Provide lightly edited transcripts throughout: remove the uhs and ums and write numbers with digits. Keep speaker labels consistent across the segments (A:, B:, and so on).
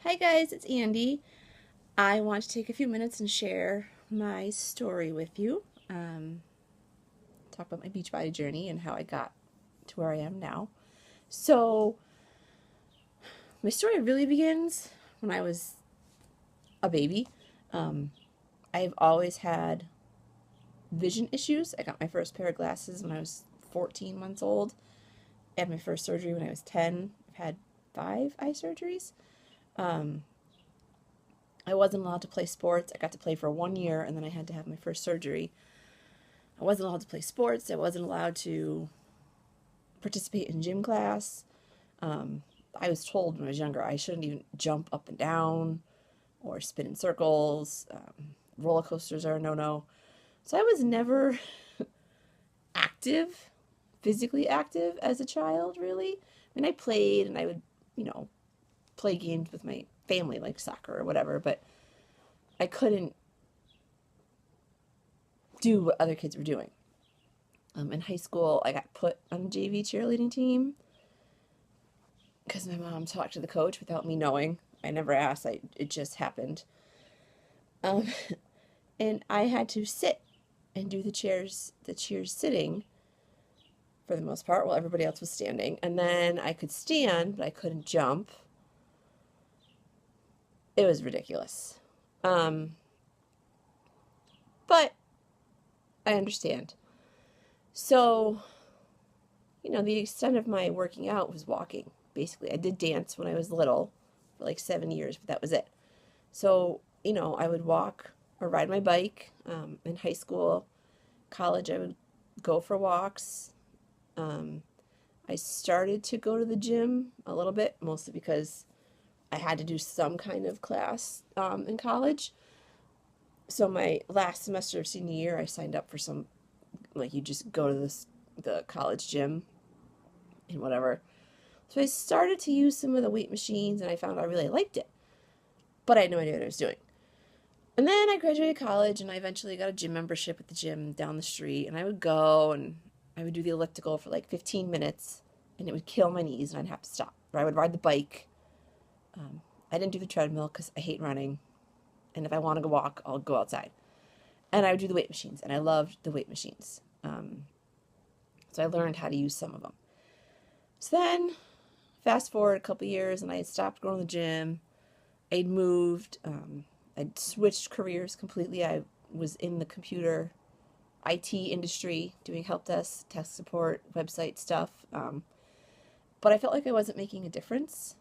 A: Hi guys, it's Andi. I want to take a few minutes and share my story with you. Talk about my Beachbody journey and how I got to where I am now. So, my story really begins when I was a baby. Um, I've always had vision issues. I got my first pair of glasses when I was 14 months old. I had my first surgery when I was 10. I've had 5 eye surgeries. I wasn't allowed to play sports. I got to play for 1 year and then I had to have my first surgery. I wasn't allowed to play sports. I wasn't allowed to participate in gym class. I was told when I was younger I shouldn't even jump up and down or spin in circles. Roller coasters are a no-no. So I was never active, physically active as a child, really. I mean, I played and I would, you know, play games with my family like soccer or whatever, but I couldn't do what other kids were doing. In high school, I got put on a JV cheerleading team because my mom talked to the coach without me knowing. I never asked. It just happened. Um, and I had to sit and do the cheers sitting for the most part while everybody else was standing. And then I could stand, but I couldn't jump. It was ridiculous. But I understand. So, the extent of my working out was walking, basically. I did dance when I was little for like 7 years, but that was it. So, I would walk or ride my bike. In high school, college, I would go for walks. I started to go to the gym a little bit, mostly because I had to do some kind of class in college. So my last semester of senior year, I signed up for some, like, you just go to the college gym and whatever. So I started to use some of the weight machines and I found I really liked it. But I had no idea what I was doing. And then I graduated college and I eventually got a gym membership at the gym down the street. And I would go and I would do the elliptical for like 15 minutes and it would kill my knees and I'd have to stop. Or I would ride the bike. I didn't do the treadmill because I hate running. And if I want to go walk, I'll go outside. And I would do the weight machines and I loved the weight machines. So I learned how to use some of them. So then, fast forward a couple years, and I had stopped going to the gym. I'd moved. I'd switched careers completely. I was in the computer IT industry, doing help desk, tech support, website stuff. But I felt like I wasn't making a difference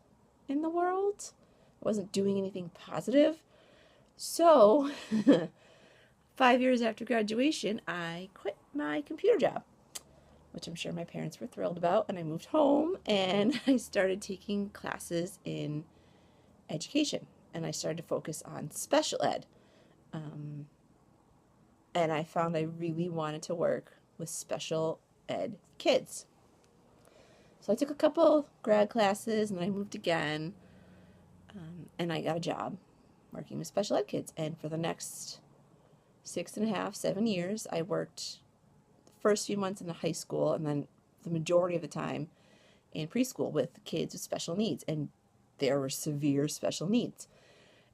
A: in the world. I wasn't doing anything positive. So, 5 years after graduation, I quit my computer job, which I'm sure my parents were thrilled about, and I moved home and I started taking classes in education, and I started to focus on special ed. And I found I really wanted to work with special ed kids. So I took a couple grad classes and then I moved again, and I got a job working with special ed kids. And for the next 6.5, 7 years, I worked the first few months in the high school and then the majority of the time in preschool with kids with special needs. And there were severe special needs.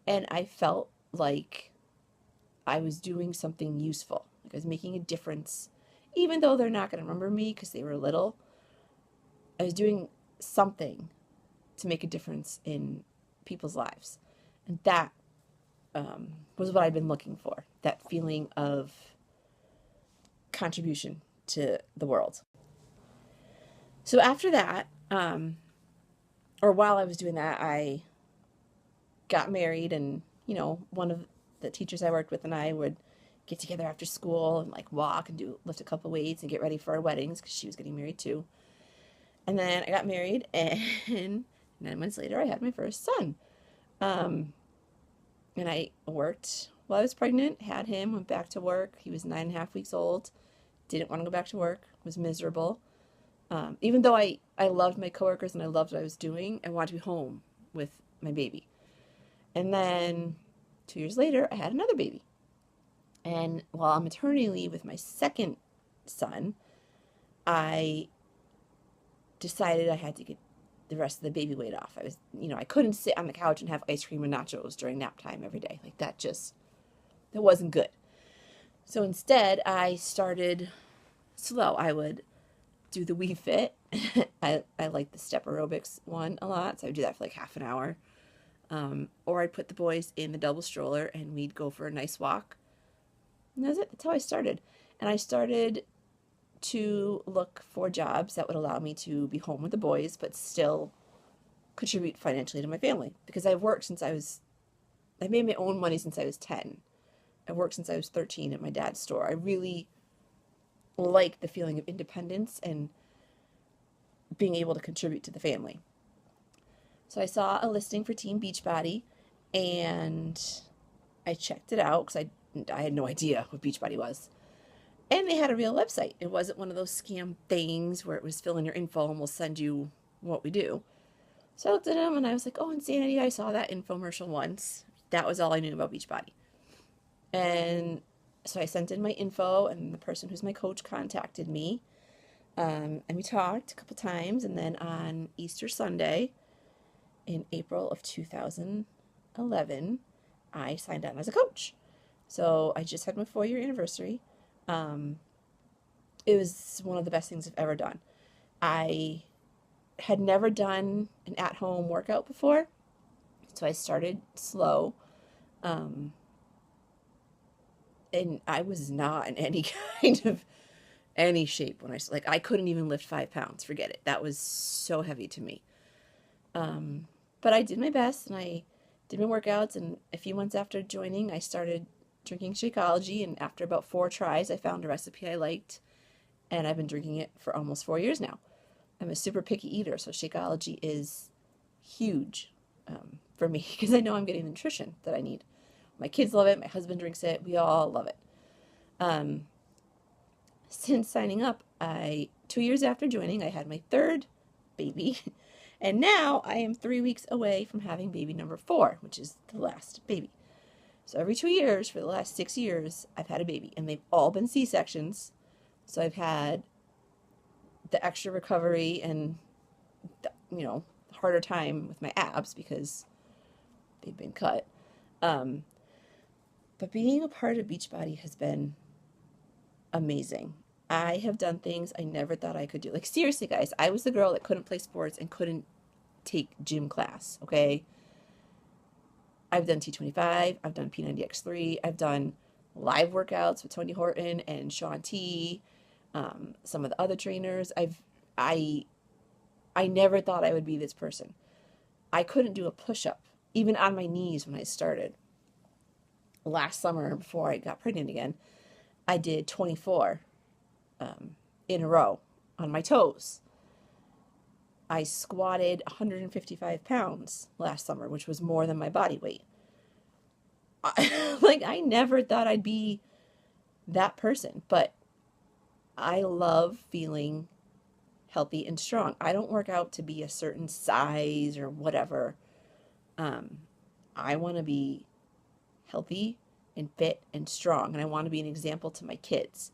A: And I felt like I was doing something useful. Like I was making a difference. Even though they're not going to remember me because they were little, I was doing something to make a difference in people's lives. And that was what I'd been looking for, that feeling of contribution to the world. So after that, or while I was doing that, I got married, and one of the teachers I worked with and I would get together after school and like walk and lift a couple weights and get ready for our weddings because she was getting married too. And then I got married, and 9 months later I had my first son. And I worked while I was pregnant, had him, went back to work. He was 9.5 weeks old, didn't want to go back to work, was miserable. Even though I loved my coworkers and I loved what I was doing, I wanted to be home with my baby. And then 2 years later, I had another baby. And while on maternity leave with my second son, I decided I had to get the rest of the baby weight off. I couldn't sit on the couch and have ice cream and nachos during nap time every day. Like that wasn't good. So instead, I started slow. I would do the Wii Fit. I like the step aerobics one a lot, so I would do that for like half an hour. Or I'd put the boys in the double stroller and we'd go for a nice walk. And that's it. That's how I started. And I started to look for jobs that would allow me to be home with the boys, but still contribute financially to my family. Because I made my own money since I was 10. I worked since I was 13 at my dad's store. I really like the feeling of independence and being able to contribute to the family. So I saw a listing for Team Beachbody, and I checked it out because I had no idea what Beachbody was. And they had a real website. It wasn't one of those scam things where it was fill in your info and we'll send you what we do. So I looked at them and I was like, oh, Insanity, I saw that infomercial once. That was all I knew about Beachbody. And so I sent in my info, and the person who's my coach contacted me. And we talked a couple times, and then on Easter Sunday in April of 2011, I signed on as a coach. So I just had my 4-year anniversary. It was one of the best things I've ever done. I had never done an at-home workout before, so I started slow. And I was not in any shape when I couldn't even lift 5 pounds. Forget it. That was so heavy to me. But I did my best, and I did my workouts, and a few months after joining, I started drinking Shakeology, and after about 4 tries, I found a recipe I liked, and I've been drinking it for almost 4 years now. I'm a super picky eater, so Shakeology is huge for me because I know I'm getting the nutrition that I need. My kids love it. My husband drinks it. We all love it. Since signing up, 2 years after joining, I had my 3rd baby. And now I am 3 weeks away from having baby number 4, which is the last baby. So every 2 years for the last 6 years, I've had a baby. And they've all been C-sections. So I've had the extra recovery and, harder time with my abs because they've been cut. But being a part of Beachbody has been amazing. I have done things I never thought I could do. Like, seriously, guys, I was the girl that couldn't play sports and couldn't take gym class, okay? I've done T25, I've done P90X3, I've done live workouts with Tony Horton and Shaun T, some of the other trainers. I never thought I would be this person. I couldn't do a push-up, even on my knees when I started. Last summer, before I got pregnant again, I did 24 in a row on my toes. I squatted 155 pounds last summer, which was more than my body weight. I never thought I'd be that person, but I love feeling healthy and strong. I don't work out to be a certain size or whatever. I want to be healthy and fit and strong, and I want to be an example to my kids.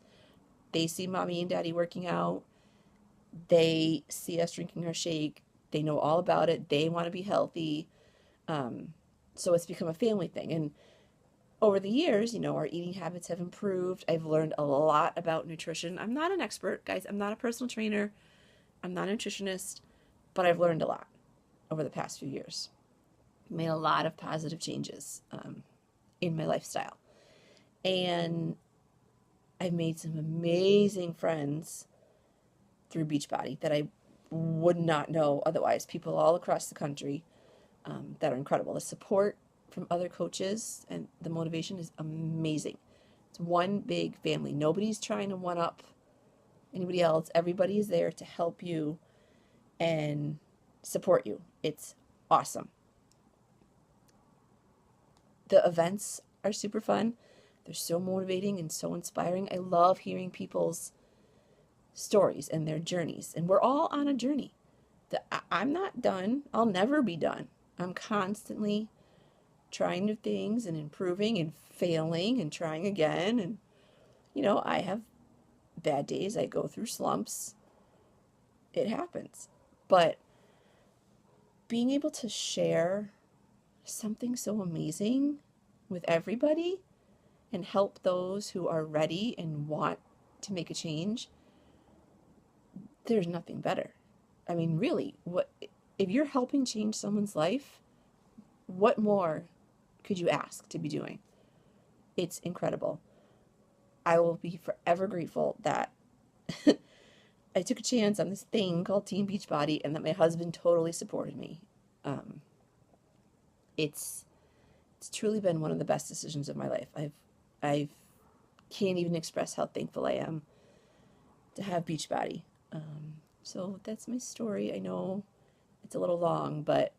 A: They see mommy and daddy working out. They see us drinking our shake. They know all about it. They want to be healthy. So it's become a family thing. And over the years, our eating habits have improved. I've learned a lot about nutrition. I'm not an expert, guys. I'm not a personal trainer. I'm not a nutritionist, but I've learned a lot over the past few years. Made a lot of positive changes in my lifestyle. And I've made some amazing friends through Beachbody that I would not know otherwise. People all across the country that are incredible. The support from other coaches and the motivation is amazing. It's one big family. Nobody's trying to one-up anybody else. Everybody is there to help you and support you. It's awesome. The events are super fun. They're so motivating and so inspiring. I love hearing people's stories and their journeys. And we're all on a journey. I'm not done. I'll never be done. I'm constantly trying new things and improving and failing and trying again. And, I have bad days. I go through slumps. It happens. But being able to share something so amazing with everybody and help those who are ready and want to make a change, there's nothing better. I mean, really, what if you're helping change someone's life, what more could you ask to be doing? It's incredible. I will be forever grateful that I took a chance on this thing called Team Beachbody and that my husband totally supported me. Um, it's truly been one of the best decisions of my life. I've can't even express how thankful I am to have Beachbody. So that's my story. I know it's a little long, but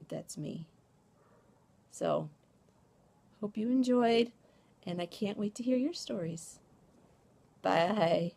A: that's me. So hope you enjoyed, and I can't wait to hear your stories. Bye.